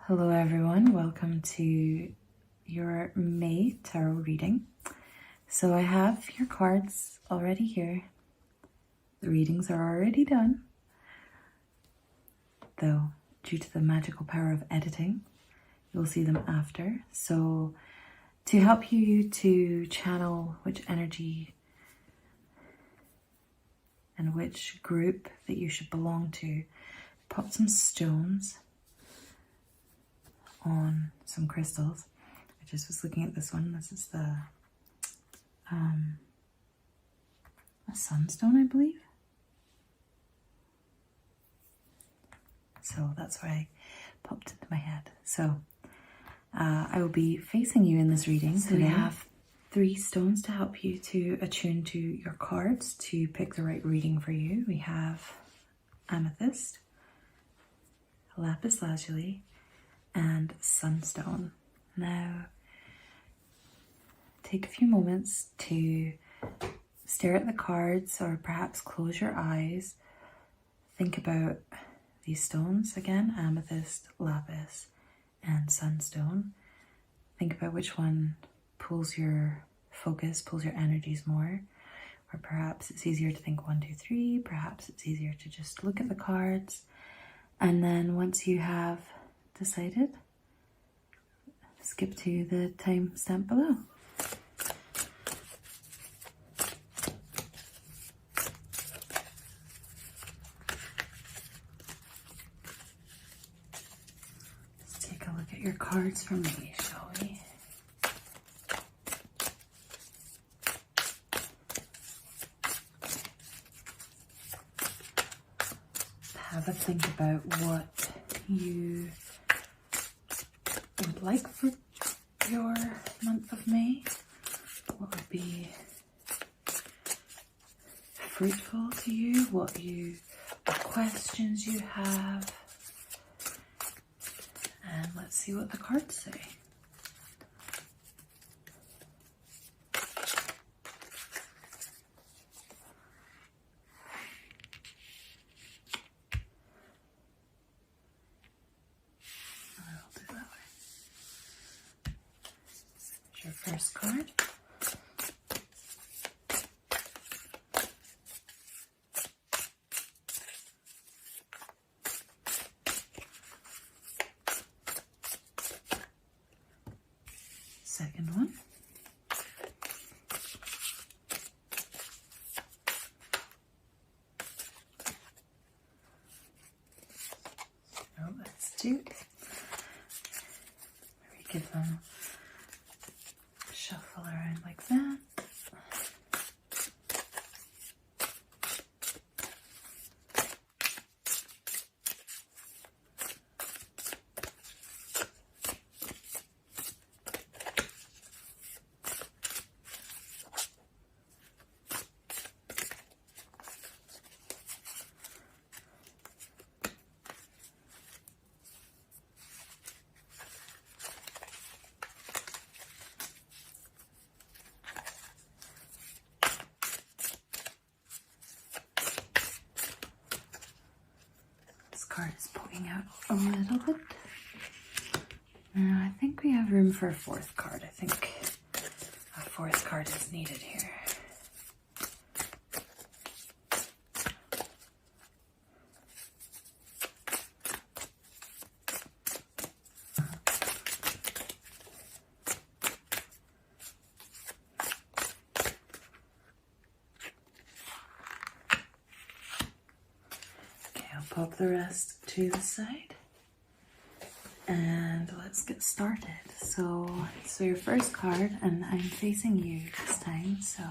Hello everyone, welcome to your May tarot reading. So I have your cards already here. The readings are already done, though due to the magical power of editing, you'll see them after. So to help you to channel which energy and which group that you should belong to, pop some stones on some crystals. I just was looking at this one. This is the a sunstone, I believe. So that's why I popped into my head. So I will be facing you in this reading. So we have 3 stones to help you to attune to your cards to pick the right reading for you. We have amethyst, lapis lazuli, and sunstone. Now, take a few moments to stare at the cards or perhaps close your eyes. Think about these stones again, amethyst, lapis, and sunstone. Think about which one pulls your focus, pulls your energies more. Or perhaps it's easier to think 1, 2, 3. Perhaps it's easier to just look at the cards. And then once you have decided, skip to the timestamp below. Let's take a look at your cards for me, shall we? Have a think about what you would like for your month of May. What would be fruitful to you? What questions you have? And let's see what the cards say. Your first card. Second one. So let's do. Maybe give them shuffle around like that. Card is poking out a little bit. Now I think we have room for a 4th card. I think a 4th card is needed here. Pop the rest to the side and let's get started. So your first card, and I'm facing you this time. So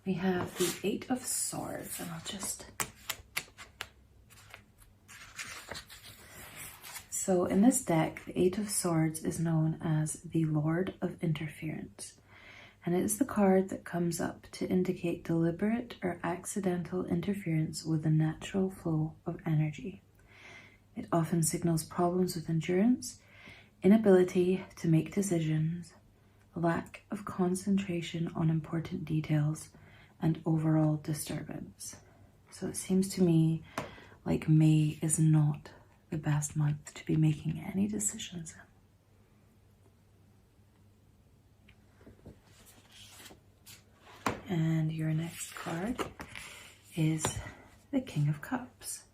we have the 8 of Swords, and I'll just... So in this deck, the 8 of Swords is known as the Lord of Interference. And it is the card that comes up to indicate deliberate or accidental interference with the natural flow of energy. It often signals problems with endurance, inability to make decisions, lack of concentration on important details, and overall disturbance. So it seems to me like May is not the best month to be making any decisions in. And your next card is the King of Cups.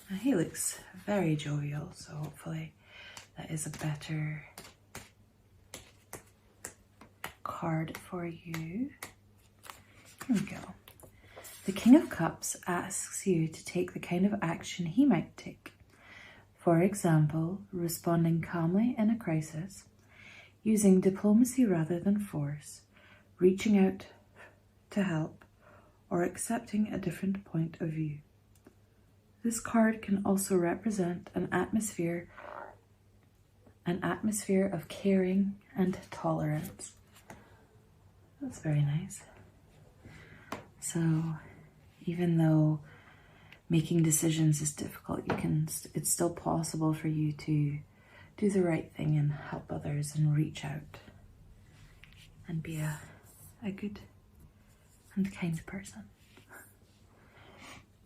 Now he looks very jovial, so hopefully that is a better card for you. Here we go. The King of Cups asks you to take the kind of action he might take. For example, responding calmly in a crisis, using diplomacy rather than force, reaching out to help, or accepting a different point of view. This card can also represent an atmosphere of caring and tolerance. That's very nice. So even though making decisions is difficult, it's still possible for you to do the right thing and help others and reach out and be a good and kind person.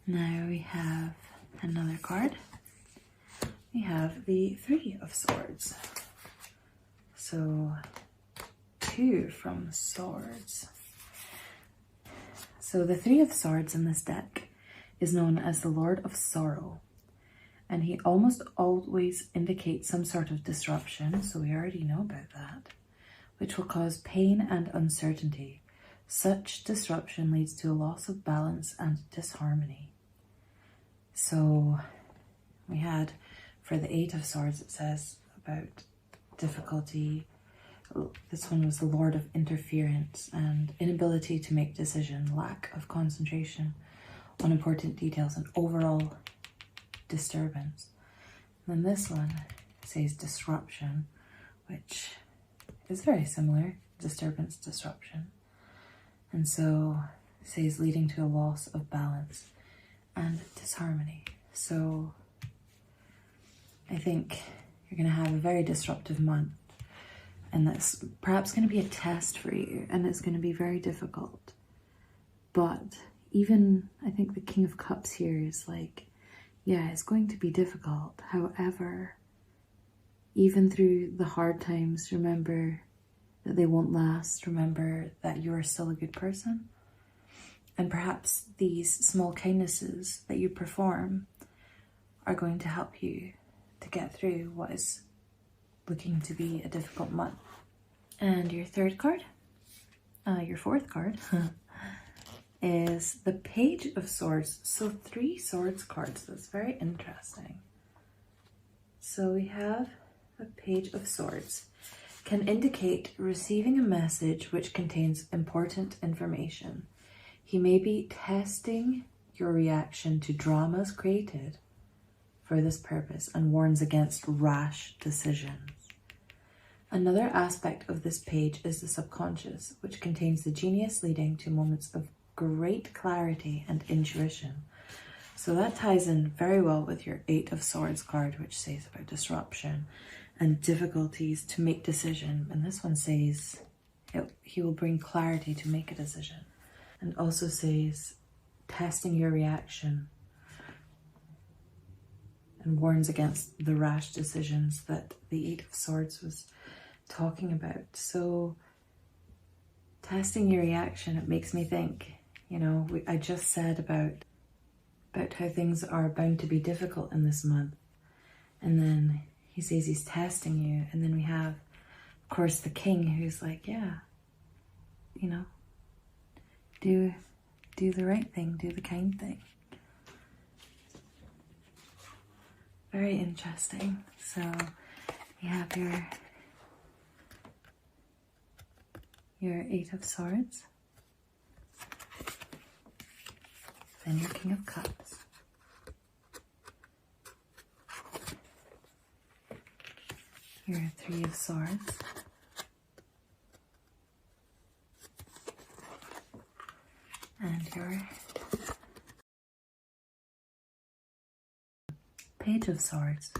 Now we have another card. We have the Three of Swords. So 2 from Swords. So the Three of Swords in this deck is known as the Lord of Sorrow, and he almost always indicates some sort of disruption, so we already know about that, which will cause pain and uncertainty. Such disruption leads to a loss of balance and disharmony. So we had, for the Eight of Swords, it says about difficulty. This one was the Lord of Interference and inability to make decision, lack of concentration on important details, and overall disturbance. And then this one says disruption, which is very similar, disturbance, disruption. And so it says leading to a loss of balance and disharmony. So I think you're going to have a very disruptive month. And that's perhaps going to be a test for you, and it's going to be very difficult. But even, I think the King of Cups here is like, yeah, it's going to be difficult. However, even through the hard times, remember that they won't last. Remember that you are still a good person. And perhaps these small kindnesses that you perform are going to help you to get through what is looking to be a difficult month. And your fourth card is the Page of Swords. So 3 swords cards. That's very interesting. So we have the Page of Swords. Can indicate receiving a message which contains important information. He may be testing your reaction to dramas created for this purpose and warns against rash decisions. Another aspect of this page is the subconscious, which contains the genius leading to moments of great clarity and intuition. So that ties in very well with your Eight of Swords card, which says about disruption and difficulties to make decision. And this one says he will bring clarity to make a decision. And also says testing your reaction and warns against the rash decisions that the Eight of Swords was talking about. So testing your reaction, it makes me think, you know, I just said about how things are bound to be difficult in this month. And then he says he's testing you. And then we have, of course, the king who's like, yeah, you know, do the right thing, do the kind thing. Very interesting. So you have your Eight of Swords, then your King of Cups, your Three of Swords, and your Page of Swords.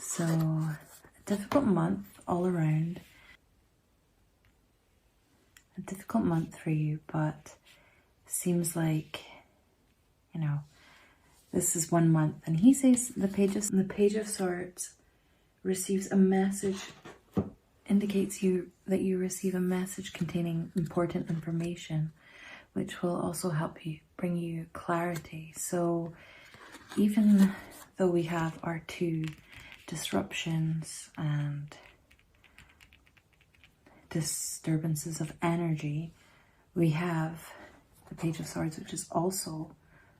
So a difficult month all around. A difficult month for you, but seems like, you know, This is 1 month, and he says the Page of Swords receives a message, indicates that you receive a message containing important information, which will also help you, bring you clarity. So even though we have our 2 disruptions and disturbances of energy, we have the Page of Swords, which is also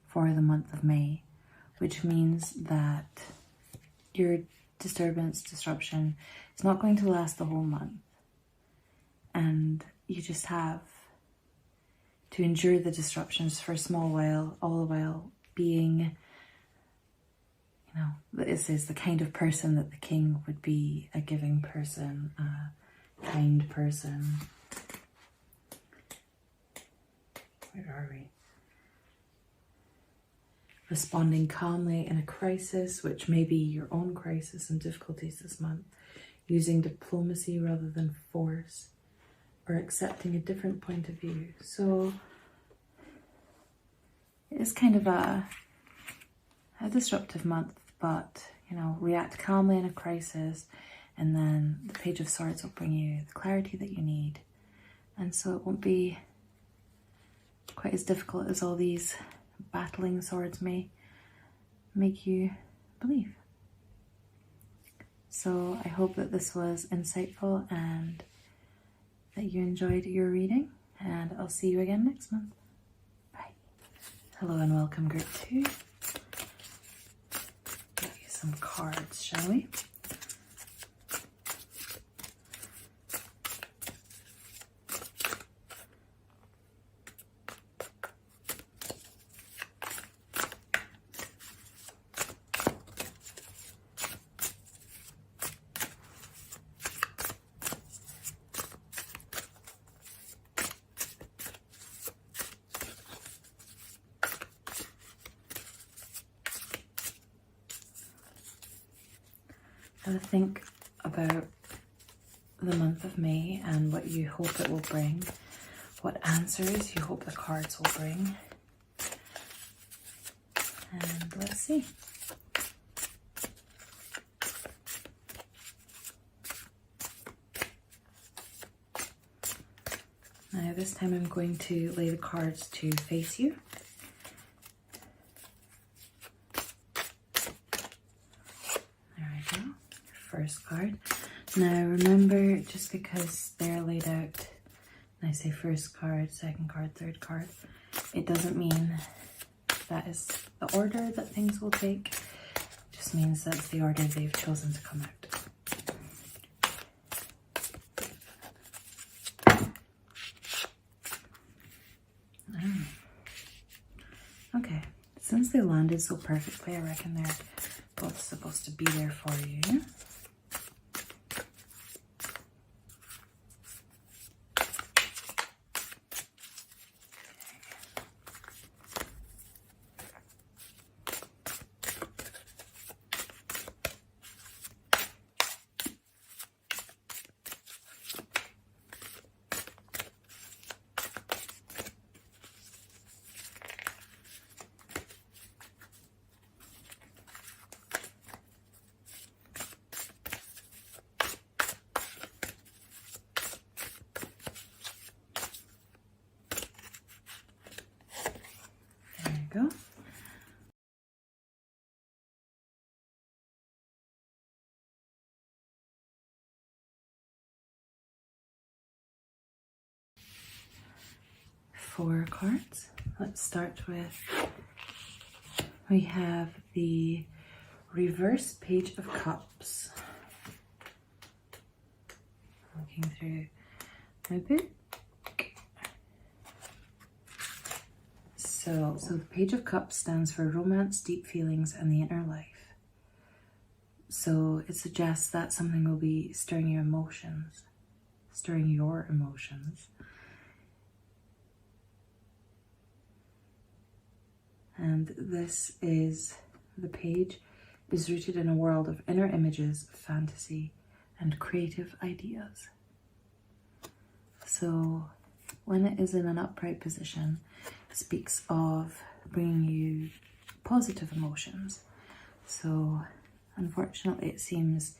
for the month of May, which means that your disruption is not going to last the whole month, and you just have to endure the disruptions for a small while, all the while being, this is the kind of person that the king would be, a giving person, a kind person. Where are we? Responding calmly in a crisis, which may be your own crisis and difficulties this month, using diplomacy rather than force, or accepting a different point of view. So it's kind of a disruptive month, but react calmly in a crisis, and then the Page of Swords will bring you the clarity that you need, and so it won't be quite as difficult as all these battling swords may make you believe. So I hope that this was insightful and that you enjoyed your reading, and I'll see you again next month. Bye. Hello and welcome, Group 2. Give you some cards, shall we? Think about the month of May and what you hope it will bring, what answers you hope the cards will bring, and let's see. Now this time I'm going to lay the cards to face you. First card. Now remember, just because they're laid out, and I say first card, second card, third card, it doesn't mean that is the order that things will take. It just means that's the order they've chosen to come out. Okay, since they landed so perfectly, I reckon they're both supposed to be there for you. Go. Four cards. Let's start with, we have the reverse Page of Cups. Looking through my book. So the Page of Cups stands for romance, deep feelings, and the inner life. So it suggests that something will be stirring your emotions. And this is, the page is rooted in a world of inner images, fantasy, and creative ideas. So when it is in an upright position, it speaks of bringing you positive emotions. So unfortunately, it seems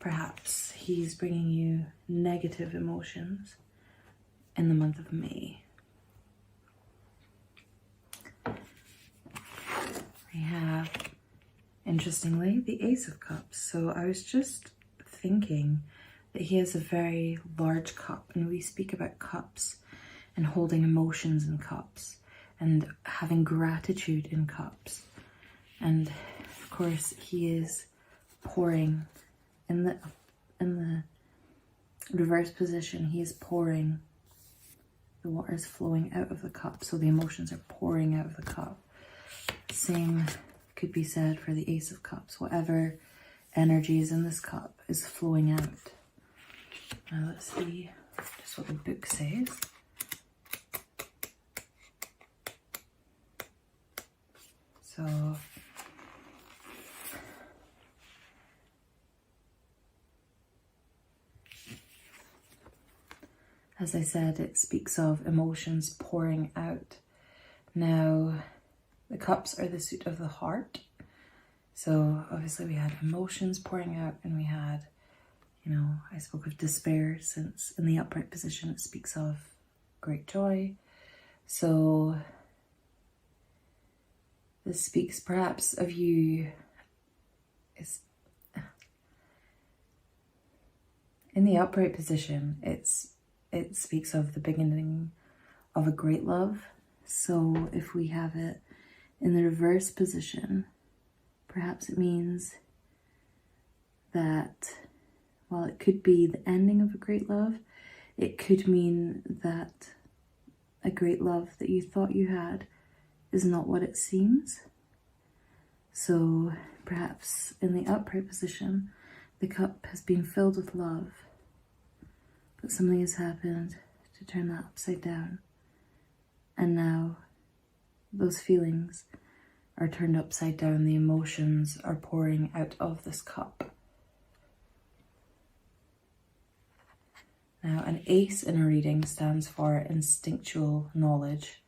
perhaps he's bringing you negative emotions in the month of May. We have, interestingly, the Ace of Cups. So I was just thinking that he has a very large cup, and we speak about cups and holding emotions in cups and having gratitude in cups. And of course, he is pouring in the reverse position. He is pouring. The water is flowing out of the cup, so the emotions are pouring out of the cup. Same could be said for the Ace of Cups. Whatever energy is in this cup is flowing out. Now let's see just what the book says. So as I said, it speaks of emotions pouring out. Now, the cups are the suit of the heart. So obviously we had emotions pouring out, and we had, I spoke of despair, since in the upright position it speaks of great joy. So this speaks perhaps of you. In the upright position, it speaks of the beginning of a great love. So if we have it in the reverse position, perhaps it means that, while it could be the ending of a great love, it could mean that a great love that you thought you had is not what it seems. So perhaps in the upright position, the cup has been filled with love, but something has happened to turn that upside down. And now those feelings are turned upside down. The emotions are pouring out of this cup. Now, an ace in a reading stands for instinctual knowledge,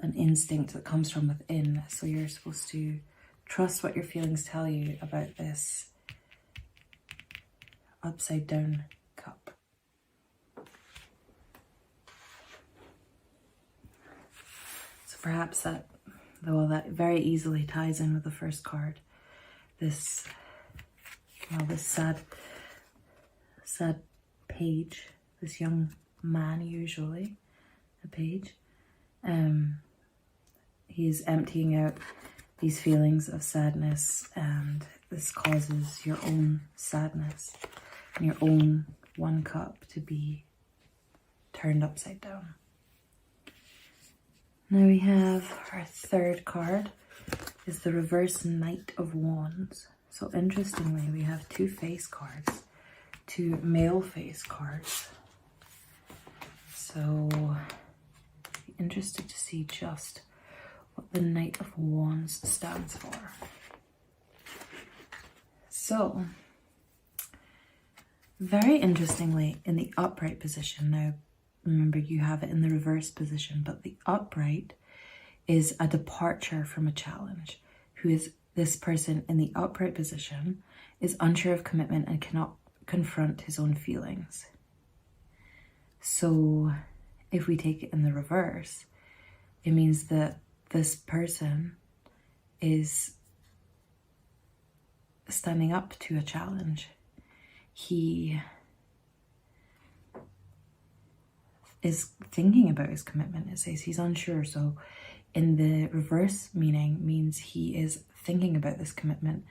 an instinct that comes from within. So you're supposed to trust what your feelings tell you about this upside down cup. So perhaps that very easily ties in with the first card. This sad page, this young man, usually a page, he's emptying out these feelings of sadness, and this causes your own sadness and your own one cup to be turned upside down. Now we have our third card, is the reverse Knight of Wands. So interestingly, we have two face cards, two male face cards. So interested to see just what the Knight of Wands stands for. So, very interestingly, in the upright position, now remember you have it in the reverse position, but the upright is a departure from a challenge. Who is this person in the upright position is unsure of commitment and cannot confront his own feelings. So if we take it in the reverse, it means that this person is standing up to a challenge. He is thinking about his commitment. It says he's unsure. So in the reverse meaning means he is thinking about this commitment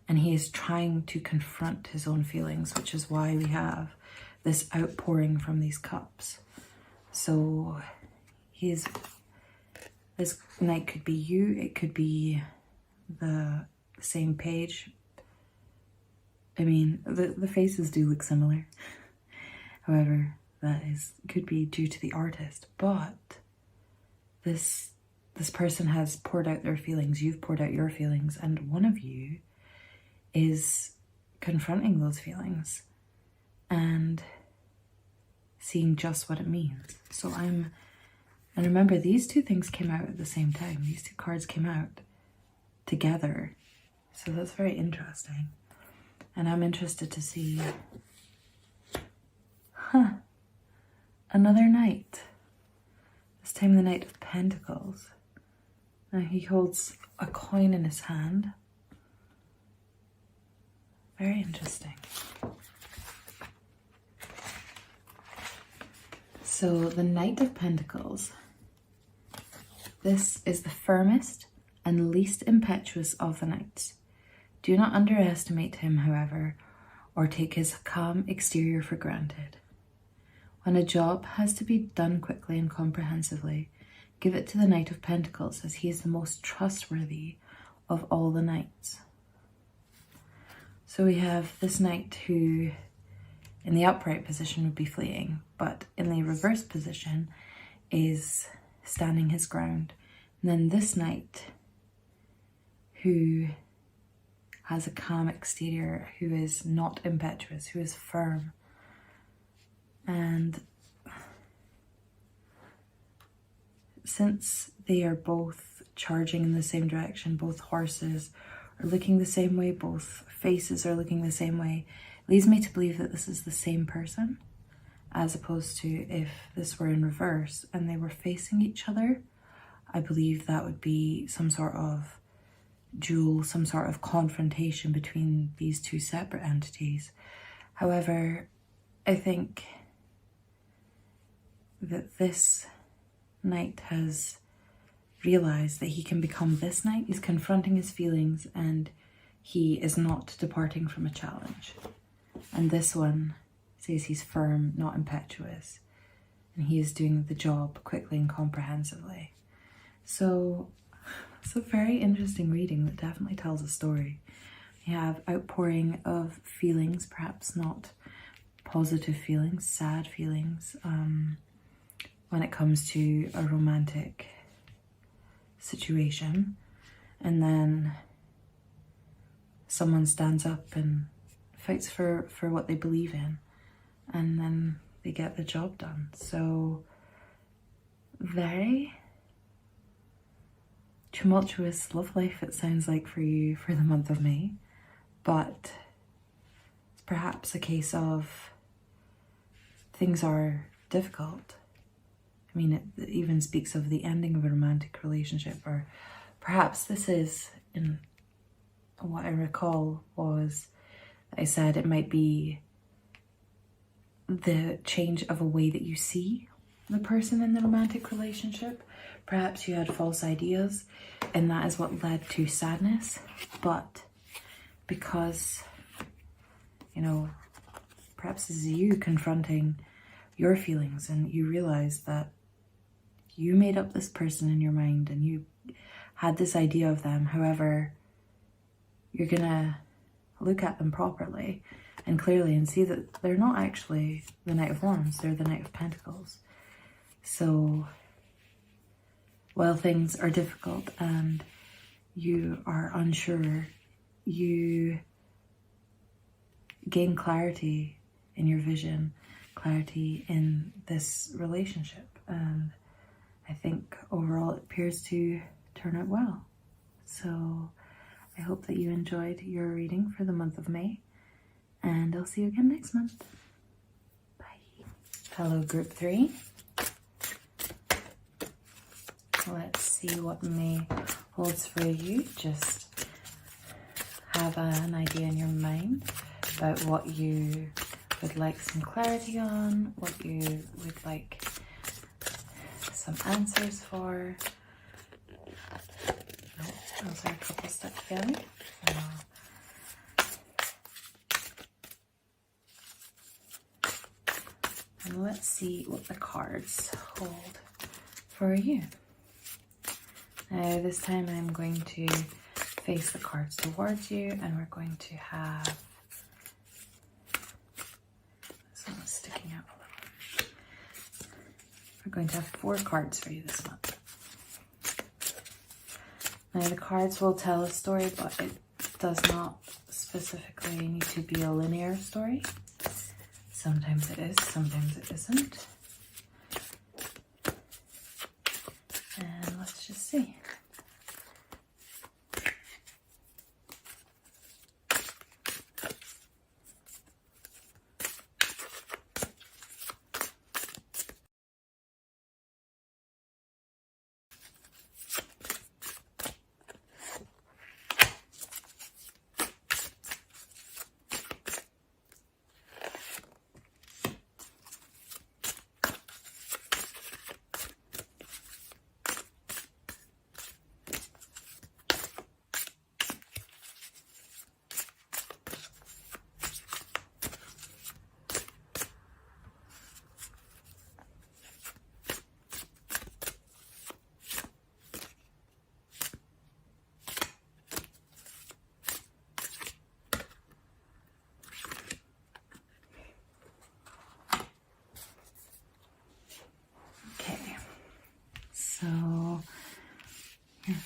and he is trying to confront his own feelings, which is why we have this outpouring from these cups. So this knight could be you, it could be the same page. I mean, the faces do look similar. However, could be due to the artist, but this person has poured out their feelings, you've poured out your feelings, and one of you is confronting those feelings and seeing just what it means. And remember, these two things came out at the same time. These two cards came out together. So that's very interesting. And I'm interested to see, another knight. This time the Knight of Pentacles. Now he holds a coin in his hand. Very interesting. So the Knight of Pentacles. This is the firmest and least impetuous of the knights. Do not underestimate him, however, or take his calm exterior for granted. When a job has to be done quickly and comprehensively, give it to the Knight of Pentacles, as he is the most trustworthy of all the knights. So we have this knight who, in the upright position, would be fleeing, but in the reverse position is standing his ground. And then this knight who has a calm exterior, who is not impetuous, who is firm. And since they are both charging in the same direction, both horses are looking the same way, both faces are looking the same way, it leads me to believe that this is the same person, as opposed to if this were in reverse and they were facing each other. I believe that would be some sort of duel, some sort of confrontation between these two separate entities. However, I think that this knight has realized that he can become this knight. He's confronting his feelings and he is not departing from a challenge. And this one says he's firm, not impetuous, and he is doing the job quickly and comprehensively. So it's a very interesting reading that definitely tells a story. We have outpouring of feelings, perhaps not positive feelings, sad feelings, when it comes to a romantic situation. And then someone stands up and fights for what they believe in, and then they get the job done. So very tumultuous love life, it sounds like, for you for the month of May. But it's perhaps a case of things are difficult. I mean, it even speaks of the ending of a romantic relationship, or perhaps this is, in what I recall was, I said it might be the change of a way that you see the person in the romantic relationship. Perhaps you had false ideas and that is what led to sadness. But because, you know, perhaps this is you confronting your feelings and you realize that you made up this person in your mind and you had this idea of them. However, you're gonna look at them properly and clearly and see that they're not actually the Knight of Wands, they're the Knight of Pentacles. So while things are difficult and you are unsure, you gain clarity in your vision, clarity in this relationship. And I think overall it appears to turn out well. So I hope that you enjoyed your reading for the month of May, and I'll see you again next month. Bye. Hello, Group 3. Let's see what May holds for you. Just have an idea in your mind about what you would like some clarity on, what you would like some answers for. Those are a couple stuck together. And let's see what the cards hold for you. Now this time I'm going to face the cards towards you, and we're going to have, this one is sticking out a little. We're going to have 4 cards for you this month. Now the cards will tell a story, but it does not specifically need to be a linear story. Sometimes it is, sometimes it isn't. And let's just see.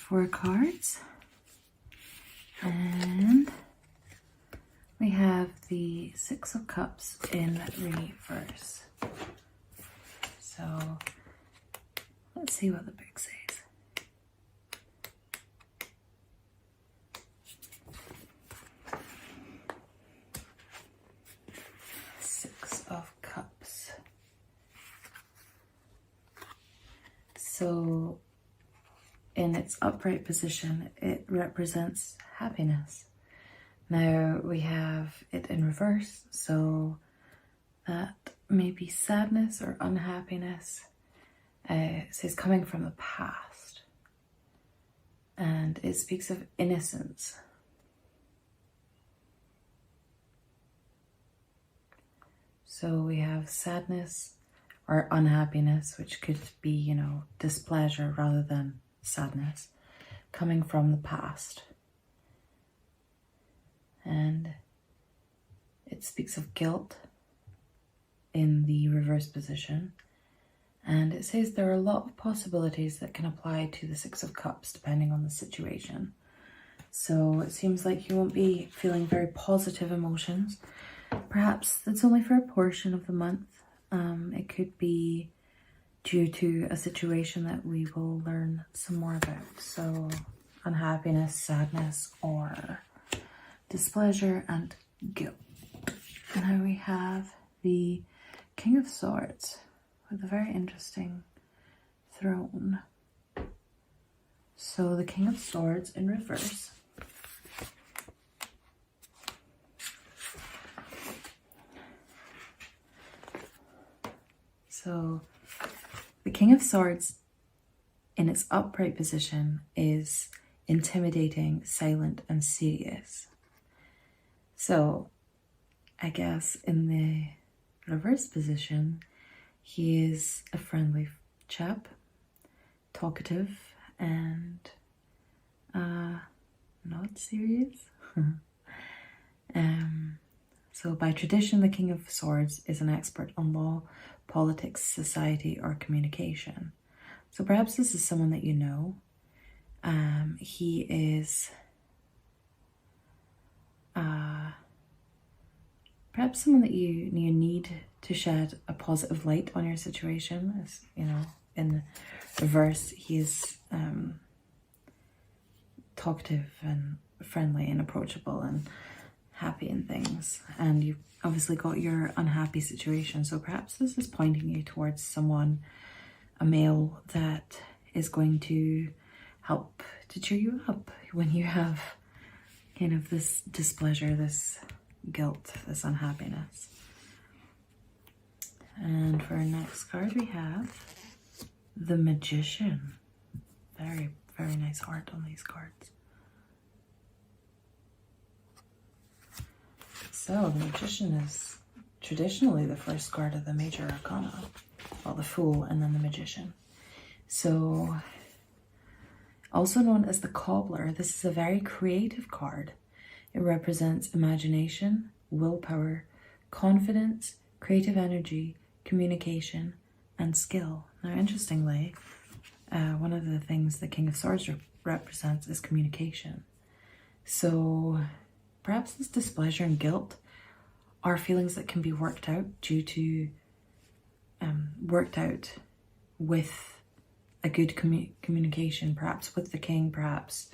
4 cards. And we have the 6 of Cups in reverse. So let's see what the book says. Of Cups. So in its upright position, it represents happiness. Now we have it in reverse, so that may be sadness or unhappiness. It says coming from the past, and it speaks of innocence. So we have sadness or unhappiness, which could be, you know, displeasure rather than sadness, coming from the past. And it speaks of guilt in the reverse position. And it says there are a lot of possibilities that can apply to the 6 of Cups depending on the situation. So it seems like you won't be feeling very positive emotions. Perhaps that's only for a portion of the month. It could be due to a situation that we will learn some more about. So unhappiness, sadness, or displeasure and guilt. Now we have the King of Swords with a very interesting throne. So the King of Swords in reverse. So the King of Swords in its upright position is intimidating, silent, and serious. So I guess in the reverse position, he is a friendly chap, talkative, and not serious. So by tradition, the King of Swords is an expert on law, politics, society, or communication. So perhaps this is someone that you know. He is perhaps someone that you need to shed a positive light on your situation. As you know, in reverse, he is talkative and friendly and approachable and happy in things, and you've obviously got your unhappy situation. So perhaps this is pointing you towards someone, a male, that is going to help to cheer you up when you have kind of this displeasure, this guilt, this unhappiness. And for our next card we have the Magician. Very, very nice art on these cards. So the Magician is traditionally the first card of the major arcana. Well, the Fool and then the Magician. So also known as the Cobbler, this is a very creative card. It represents imagination, willpower, confidence, creative energy, communication, and skill. Now, interestingly, one of the things the King of Swords represents is communication. So perhaps this displeasure and guilt are feelings that can be worked out due to with a good communication, perhaps with the king, perhaps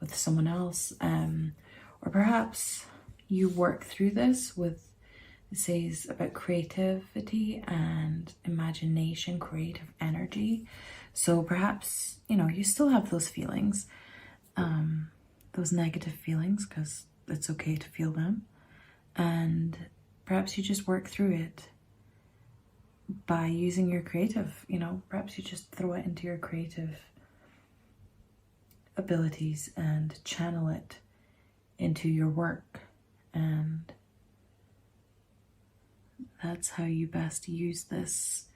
with someone else, or perhaps you work through this with, it says about creativity and imagination, creative energy. So perhaps, you know, you still have those feelings, those negative feelings, because it's okay to feel them, and perhaps you just work through it by using your creative, you know, perhaps you just throw it into your creative abilities and channel it into your work, and that's how you best use this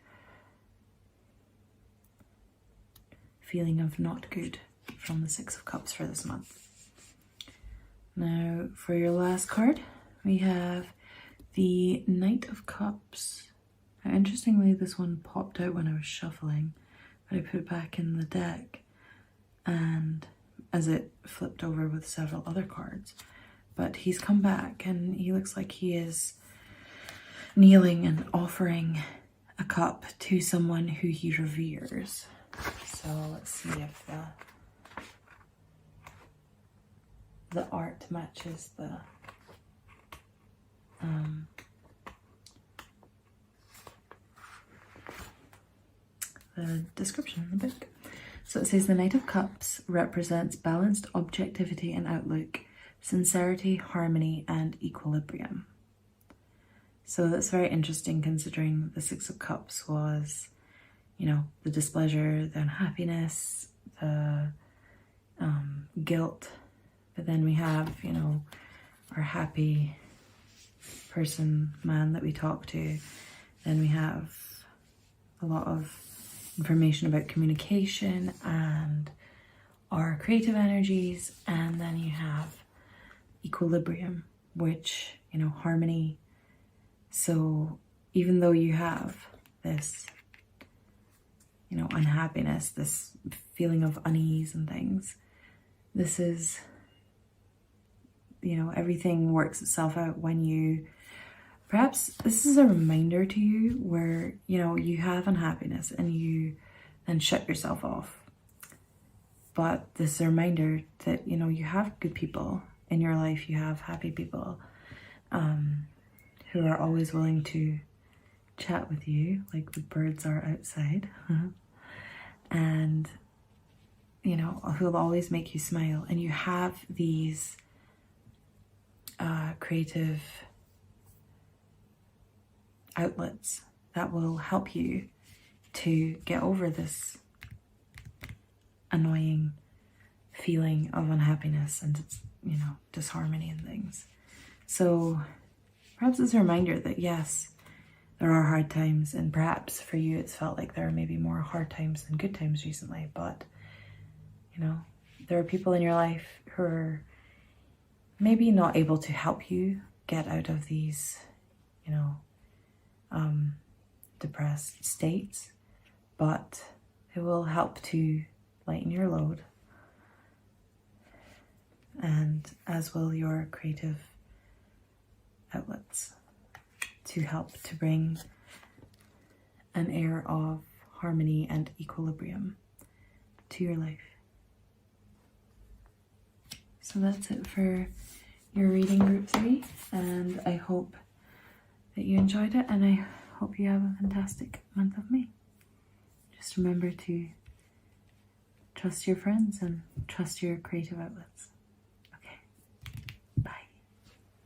feeling of not good from the Six of Cups for this month. Now, for your last card, we have the Knight of Cups. Now, interestingly, this one popped out when I was shuffling, but I put it back in the deck, and as it flipped over with several other cards. But he's come back and he looks like he is kneeling and offering a cup to someone who he reveres. So let's see if the art matches the description in the book. So it says the Knight of Cups represents balanced objectivity and outlook, sincerity, harmony, and equilibrium. So that's very interesting, considering the Six of Cups was, you know, the displeasure, the unhappiness, the guilt. But then we have, you know, our happy person, man that we talk to. Then we have a lot of information about communication and our creative energies. And then you have equilibrium, which, you know, harmony. So even though you have this, you know, unhappiness, this feeling of unease and things, this is, you know, everything works itself out when you, perhaps this is a reminder to you where, you know, you have unhappiness and you then shut yourself off. But this is a reminder that, you know, you have good people in your life, you have happy people who are always willing to chat with you, like the birds are outside, and, you know, who will always make you smile. And you have these creative outlets that will help you to get over this annoying feeling of unhappiness and, you know, disharmony and things. So perhaps it's a reminder that yes, there are hard times, and perhaps for you it's felt like there are maybe more hard times than good times recently, but, you know, there are people in your life who are maybe not able to help you get out of these, you know, depressed states, but it will help to lighten your load, and as will your creative outlets to help to bring an air of harmony and equilibrium to your life. So that's it for your reading, group 3, and I hope that you enjoyed it, and I hope you have a fantastic month of May. Just remember to trust your friends and trust your creative outlets.